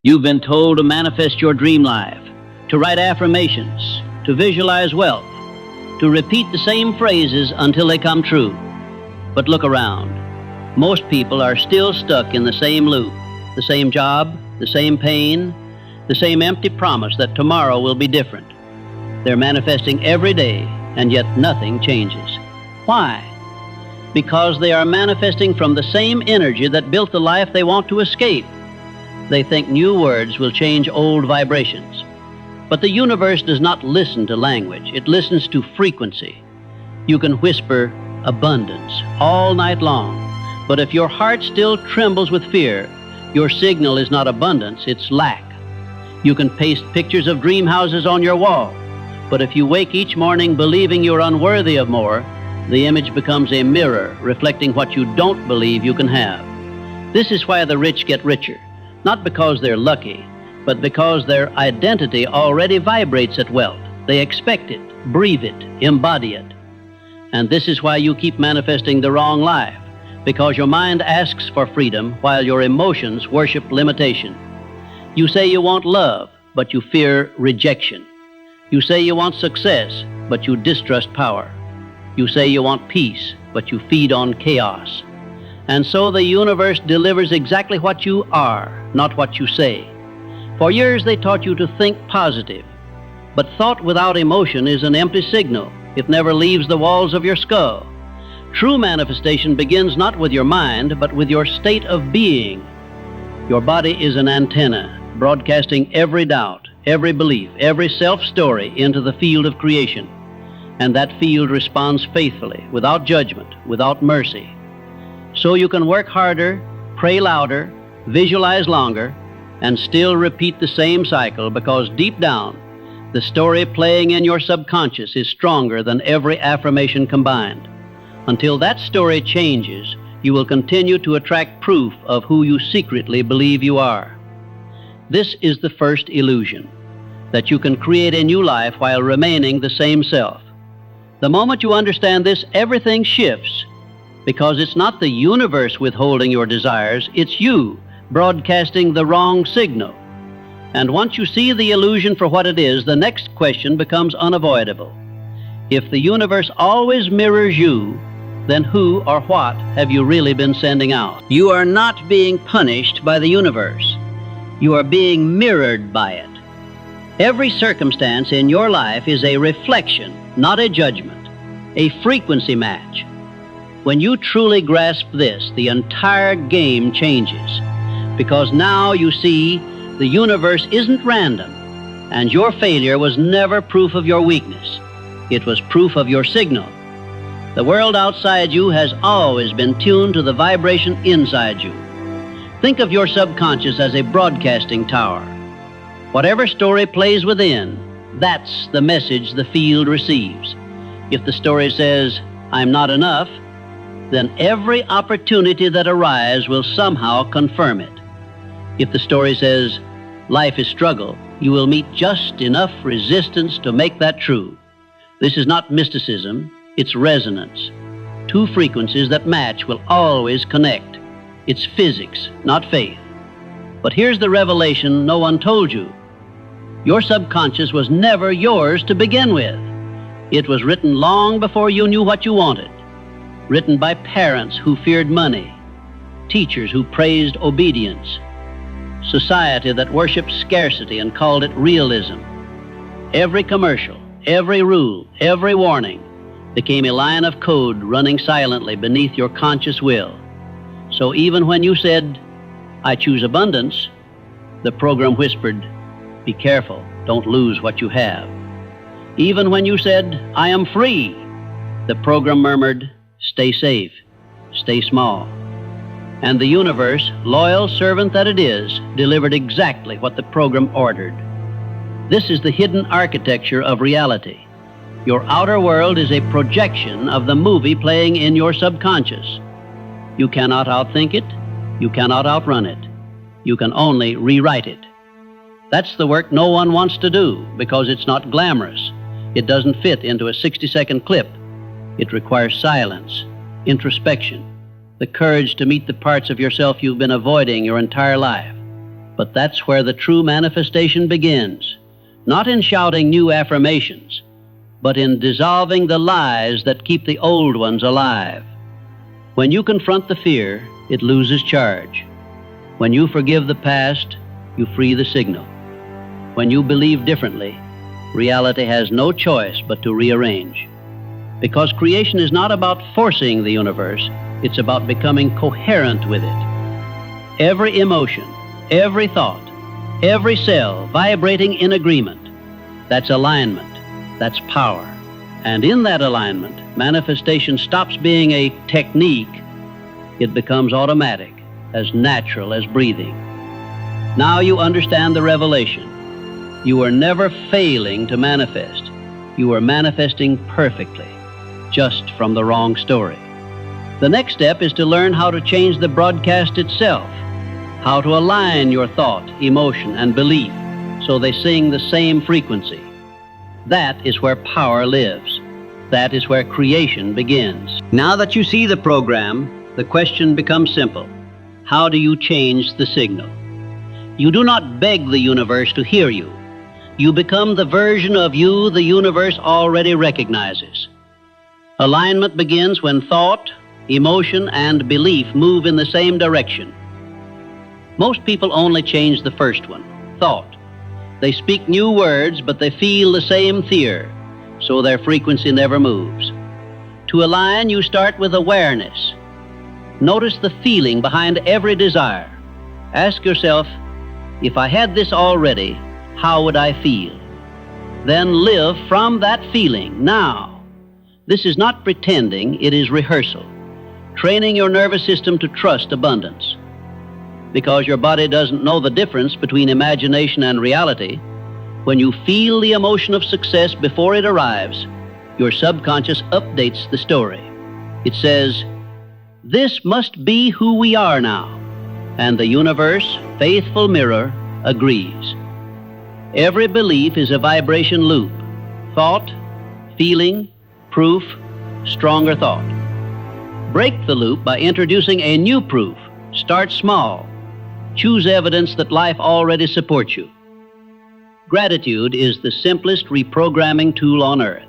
You've been told to manifest your dream life, to write affirmations, to visualize wealth, to repeat the same phrases until they come true. But look around. Most people are still stuck in the same loop, the same job, the same pain, the same empty promise that tomorrow will be different. They're manifesting every day, and yet nothing changes. Why? Because they are manifesting from the same energy that built the life they want to escape. They think new words will change old vibrations. But the universe does not listen to language. It listens to frequency. You can whisper abundance all night long, but if your heart still trembles with fear, your signal is not abundance, it's lack. You can paste pictures of dream houses on your wall, but if you wake each morning believing you're unworthy of more, the image becomes a mirror reflecting what you don't believe you can have. This is why the rich get richer, not because they're lucky, but because their identity already vibrates at wealth. They expect it, breathe it, embody it. And this is why you keep manifesting the wrong life, because your mind asks for freedom while your emotions worship limitation. You say you want love, but you fear rejection. You say you want success, but you distrust power. You say you want peace, but you feed on chaos. And so the universe delivers exactly what you are, not what you say. For years they taught you to think positive, but thought without emotion is an empty signal. It never leaves the walls of your skull. True manifestation begins not with your mind, but with your state of being. Your body is an antenna, broadcasting every doubt, every belief, every self-story into the field of creation. And that field responds faithfully, without judgment, without mercy. So you can work harder, pray louder, visualize longer, and still repeat the same cycle, because deep down, the story playing in your subconscious is stronger than every affirmation combined. Until that story changes, you will continue to attract proof of who you secretly believe you are. This is the first illusion, that you can create a new life while remaining the same self. The moment you understand this, everything shifts, because it's not the universe withholding your desires, it's you broadcasting the wrong signal. And once you see the illusion for what it is, the next question becomes unavoidable. If the universe always mirrors you, then who or what have you really been sending out? You are not being punished by the universe. You are being mirrored by it. Every circumstance in your life is a reflection, not a judgment, a frequency match. When you truly grasp this, the entire game changes, because now you see the universe isn't random, and your failure was never proof of your weakness. It was proof of your signal. The world outside you has always been tuned to the vibration inside you. Think of your subconscious as a broadcasting tower. Whatever story plays within, that's the message the field receives. If the story says, "I'm not enough," then every opportunity that arises will somehow confirm it. If the story says, "Life is struggle," you will meet just enough resistance to make that true. This is not mysticism, it's resonance. Two frequencies that match will always connect. It's physics, not faith. But here's the revelation no one told you. Your subconscious was never yours to begin with. It was written long before you knew what you wanted. Written by parents who feared money, teachers who praised obedience, society that worshiped scarcity and called it realism. Every commercial, every rule, every warning became a line of code running silently beneath your conscious will. So even when you said, "I choose abundance," the program whispered, "Be careful, don't lose what you have." Even when you said, "I am free," the program murmured, "Stay safe, stay small." And the universe, loyal servant that it is, delivered exactly what the program ordered. This is the hidden architecture of reality. Your outer world is a projection of the movie playing in your subconscious. You cannot outthink it. You cannot outrun it. You can only rewrite it. That's the work no one wants to do, because it's not glamorous. It doesn't fit into a 60-second clip. It requires silence, introspection, the courage to meet the parts of yourself you've been avoiding your entire life. But that's where the true manifestation begins, not in shouting new affirmations, but in dissolving the lies that keep the old ones alive. When you confront the fear, it loses charge. When you forgive the past, you free the signal. When you believe differently, reality has no choice but to rearrange. Because creation is not about forcing the universe, it's about becoming coherent with it. Every emotion, every thought, every cell vibrating in agreement, that's alignment, that's power. And in that alignment, manifestation stops being a technique. It becomes automatic, as natural as breathing. Now you understand the revelation. You are never failing to manifest. You are manifesting perfectly, just from the wrong story. The next step is to learn how to change the broadcast itself, how to align your thought, emotion, and belief so they sing the same frequency. That is where power lives. That is where creation begins. Now that you see the program, the question becomes simple. How do you change the signal? You do not beg the universe to hear you. You become the version of you the universe already recognizes. Alignment begins when thought, emotion, and belief move in the same direction. Most people only change the first one, thought. They speak new words, but they feel the same fear, so their frequency never moves. To align, you start with awareness. Notice the feeling behind every desire. Ask yourself, if I had this already, how would I feel? Then live from that feeling now. This is not pretending, it is rehearsal, training your nervous system to trust abundance. Because your body doesn't know the difference between imagination and reality, when you feel the emotion of success before it arrives, your subconscious updates the story. It says, this must be who we are now. And the universe, faithful mirror, agrees. Every belief is a vibration loop. Thought, feeling, proof, stronger thought. Break the loop by introducing a new proof. Start small. Choose evidence that life already supports you. Gratitude is the simplest reprogramming tool on earth.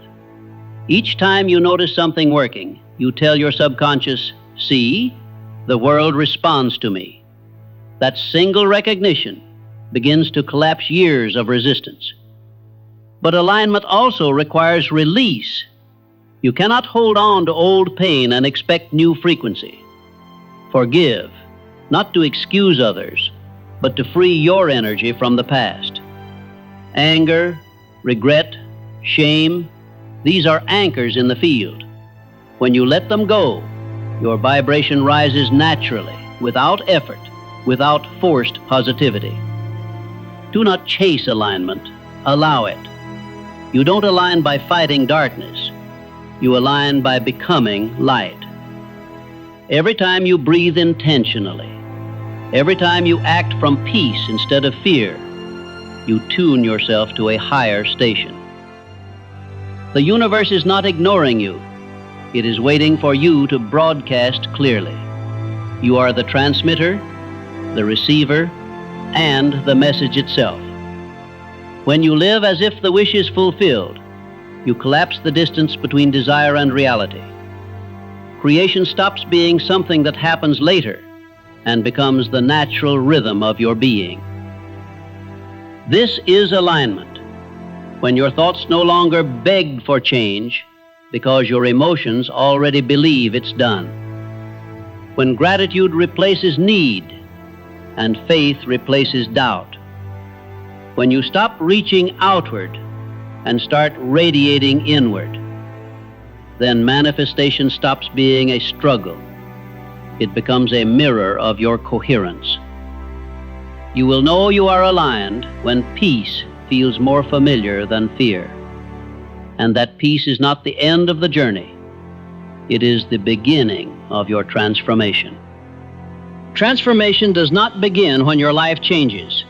Each time you notice something working, you tell your subconscious, see, the world responds to me. That single recognition begins to collapse years of resistance. But alignment also requires release. You cannot hold on to old pain and expect new frequency. Forgive, not to excuse others, but to free your energy from the past. Anger, regret, shame, these are anchors in the field. When you let them go, your vibration rises naturally, without effort, without forced positivity. Do not chase alignment, allow it. You don't align by fighting darkness. You align by becoming light. Every time you breathe intentionally, every time you act from peace instead of fear, you tune yourself to a higher station. The universe is not ignoring you. It is waiting for you to broadcast clearly. You are the transmitter, the receiver, and the message itself. When you live as if the wish is fulfilled, you collapse the distance between desire and reality. Creation stops being something that happens later and becomes the natural rhythm of your being. This is alignment, when your thoughts no longer beg for change because your emotions already believe it's done. When gratitude replaces need and faith replaces doubt. When you stop reaching outward and start radiating inward, then manifestation stops being a struggle. It becomes a mirror of your coherence. You will know you are aligned when peace feels more familiar than fear. And that peace is not the end of the journey. It is the beginning of your transformation. Transformation does not begin when your life changes.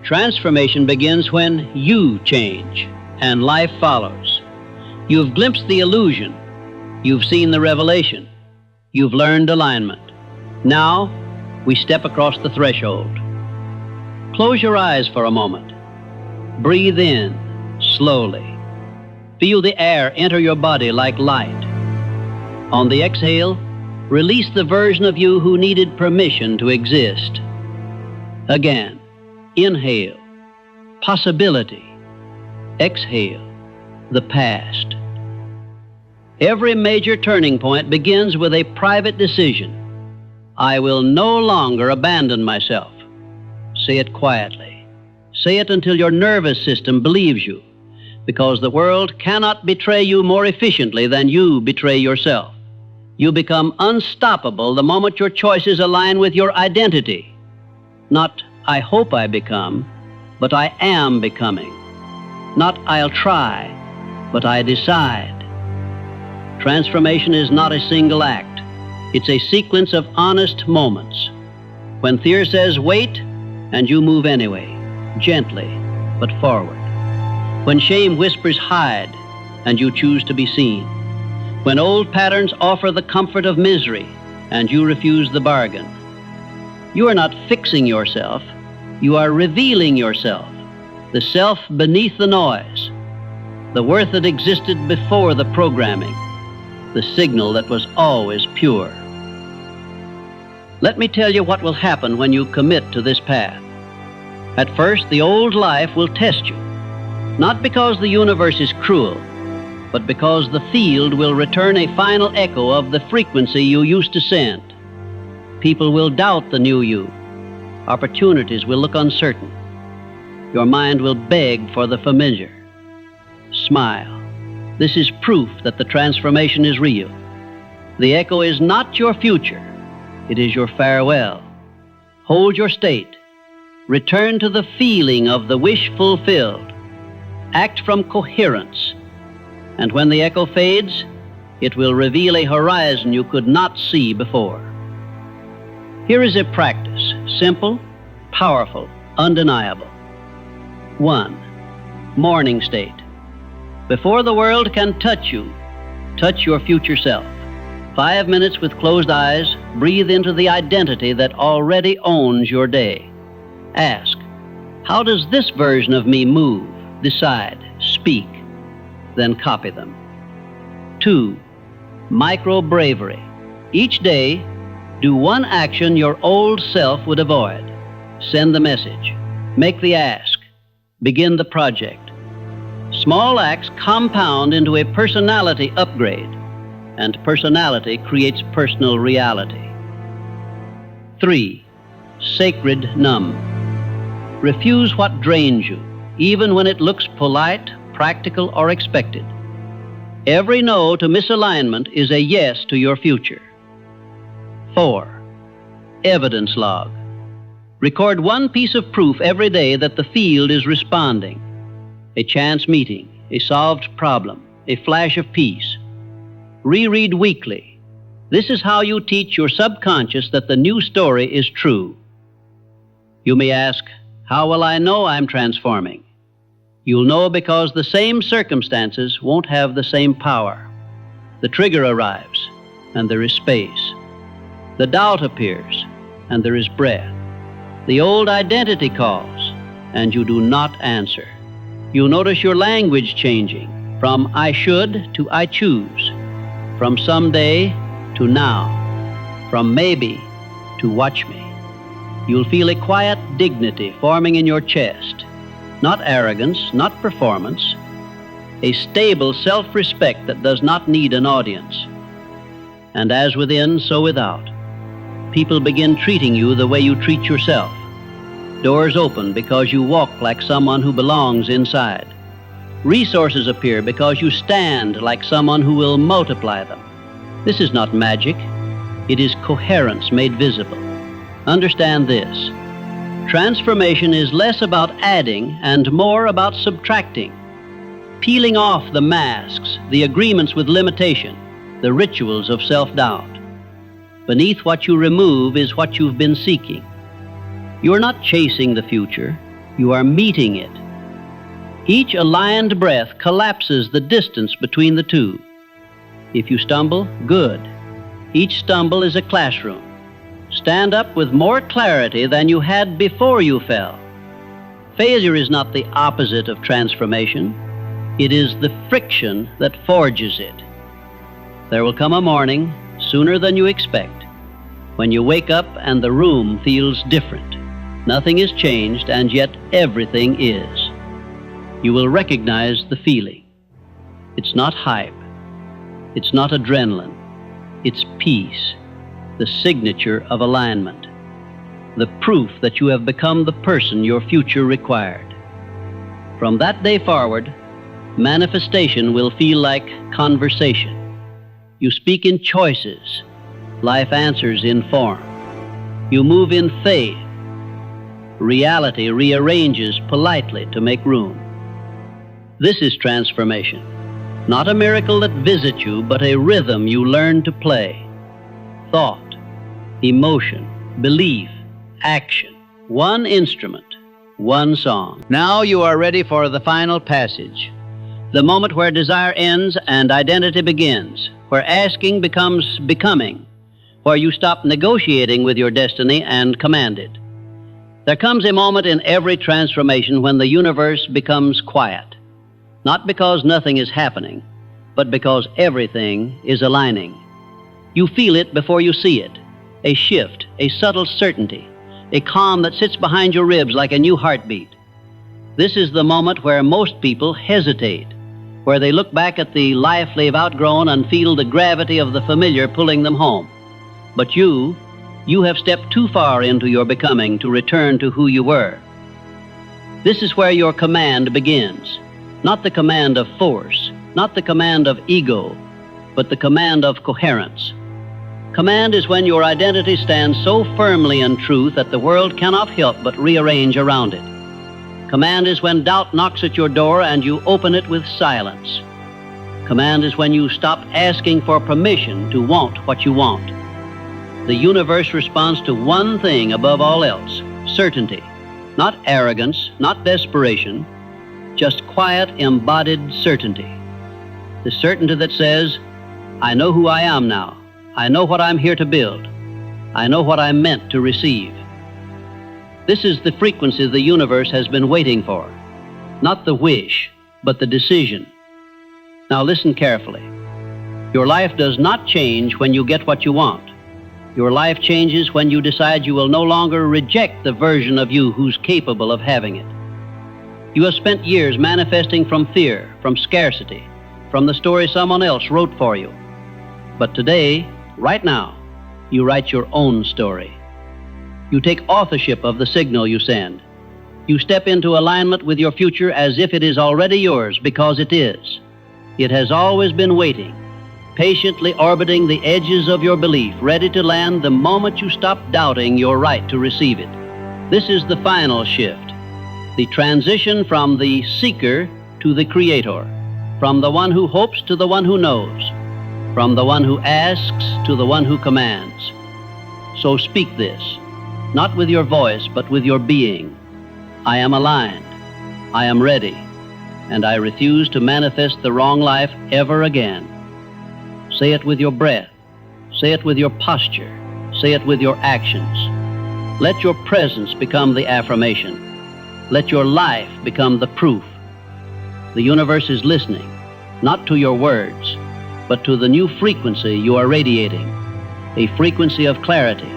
Transformation begins when you change, and life follows. You've glimpsed the illusion. You've seen the revelation. You've learned alignment. Now, we step across the threshold. Close your eyes for a moment. Breathe in slowly. Feel the air enter your body like light. On the exhale, release the version of you who needed permission to exist. Again, inhale, possibility. Exhale, the past. Every major turning point begins with a private decision. I will no longer abandon myself. Say it quietly. Say it until your nervous system believes you, because the world cannot betray you more efficiently than you betray yourself. You become unstoppable the moment your choices align with your identity. Not, I hope I become, but I am becoming. Not, I'll try, but I decide. Transformation is not a single act. It's a sequence of honest moments. When fear says wait, and you move anyway, gently, but forward. When shame whispers hide, and you choose to be seen. When old patterns offer the comfort of misery, and you refuse the bargain. You are not fixing yourself, you are revealing yourself, the self beneath the noise, the worth that existed before the programming, the signal that was always pure. Let me tell you what will happen when you commit to this path. At first, the old life will test you, not because the universe is cruel, but because the field will return a final echo of the frequency you used to send. People will doubt the new you. Opportunities will look uncertain. Your mind will beg for the familiar. Smile. This is proof that the transformation is real. The echo is not your future. It is your farewell. Hold your state. Return to the feeling of the wish fulfilled. Act from coherence. And when the echo fades, it will reveal a horizon you could not see before. Here is a practice, simple, powerful, undeniable. 1. Morning state. Before the world can touch you, touch your future self. 5 minutes with closed eyes, breathe into the identity that already owns your day. Ask, how does this version of me move, decide, speak? Then copy them. 2. Micro bravery. Each day, do one action your old self would avoid. Send the message. Make the ask. Begin the project. Small acts compound into a personality upgrade, and personality creates personal reality. 3. Sacred numb. Refuse what drains you, even when it looks polite, practical, or expected. Every no to misalignment is a yes to your future. 4. Evidence log. Record one piece of proof every day that the field is responding. A chance meeting, a solved problem, a flash of peace. Reread weekly. This is how you teach your subconscious that the new story is true. You may ask, how will I know I'm transforming? You'll know because the same circumstances won't have the same power. The trigger arrives, and there is space. The doubt appears, and there is breath. The old identity calls, and you do not answer. You'll notice your language changing from I should to I choose, from someday to now, from maybe to watch me. You'll feel a quiet dignity forming in your chest, not arrogance, not performance, a stable self-respect that does not need an audience. And as within, so without. People begin treating you the way you treat yourself. Doors open because you walk like someone who belongs inside. Resources appear because you stand like someone who will multiply them. This is not magic. It is coherence made visible. Understand this. Transformation is less about adding and more about subtracting. Peeling off the masks, the agreements with limitation, the rituals of self-doubt. Beneath what you remove is what you've been seeking. You are not chasing the future, you are meeting it. Each aligned breath collapses the distance between the two. If you stumble, good. Each stumble is a classroom. Stand up with more clarity than you had before you fell. Failure is not the opposite of transformation. It is the friction that forges it. There will come a morning, sooner than you expect, when you wake up and the room feels different. Nothing is changed, and yet everything is. You will recognize the feeling. It's not hype. It's not adrenaline. It's peace, the signature of alignment, the proof that you have become the person your future required. From that day forward, manifestation will feel like conversation. You speak in choices. Life answers in form. You move in faith. Reality rearranges politely to make room. This is transformation. Not a miracle that visits you, but a rhythm you learn to play. Thought, emotion, belief, action. One instrument, one song. Now you are ready for the final passage. The moment where desire ends and identity begins, where asking becomes becoming, where you stop negotiating with your destiny and command it. There comes a moment in every transformation when the universe becomes quiet, not because nothing is happening, but because everything is aligning. You feel it before you see it, a shift, a subtle certainty, a calm that sits behind your ribs like a new heartbeat. This is the moment where most people hesitate, where they look back at the life they've outgrown and feel the gravity of the familiar pulling them home. But you have stepped too far into your becoming to return to who you were. This is where your command begins, not the command of force, not the command of ego, but the command of coherence. Command is when your identity stands so firmly in truth that the world cannot help but rearrange around it. Command is when doubt knocks at your door and you open it with silence. Command is when you stop asking for permission to want what you want. The universe responds to one thing above all else: certainty. Not arrogance, not desperation, just quiet, embodied certainty. The certainty that says, I know who I am now. I know what I'm here to build. I know what I'm meant to receive. This is the frequency the universe has been waiting for. Not the wish, but the decision. Now listen carefully. Your life does not change when you get what you want. Your life changes when you decide you will no longer reject the version of you who's capable of having it. You have spent years manifesting from fear, from scarcity, from the story someone else wrote for you. But today, right now, you write your own story. You take authorship of the signal you send. You step into alignment with your future as if it is already yours, because it is. It has always been waiting, patiently orbiting the edges of your belief, ready to land the moment you stop doubting your right to receive it. This is the final shift, the transition from the seeker to the creator, from the one who hopes to the one who knows, from the one who asks to the one who commands. So speak this, not with your voice, but with your being. I am aligned. I am ready. And I refuse to manifest the wrong life ever again. Say it with your breath. Say it with your posture. Say it with your actions. Let your presence become the affirmation. Let your life become the proof. The universe is listening, not to your words, but to the new frequency you are radiating, a frequency of clarity,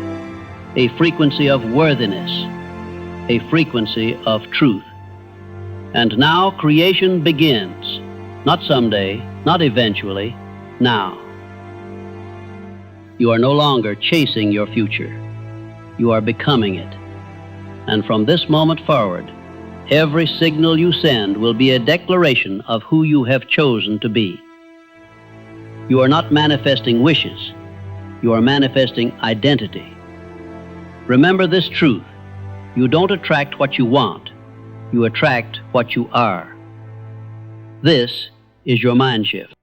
a frequency of worthiness, a frequency of truth. And now creation begins, not someday, not eventually, now. You are no longer chasing your future. You are becoming it. And from this moment forward, every signal you send will be a declaration of who you have chosen to be. You are not manifesting wishes. You are manifesting identity. Remember this truth. You don't attract what you want. You attract what you are. This is your mind shift.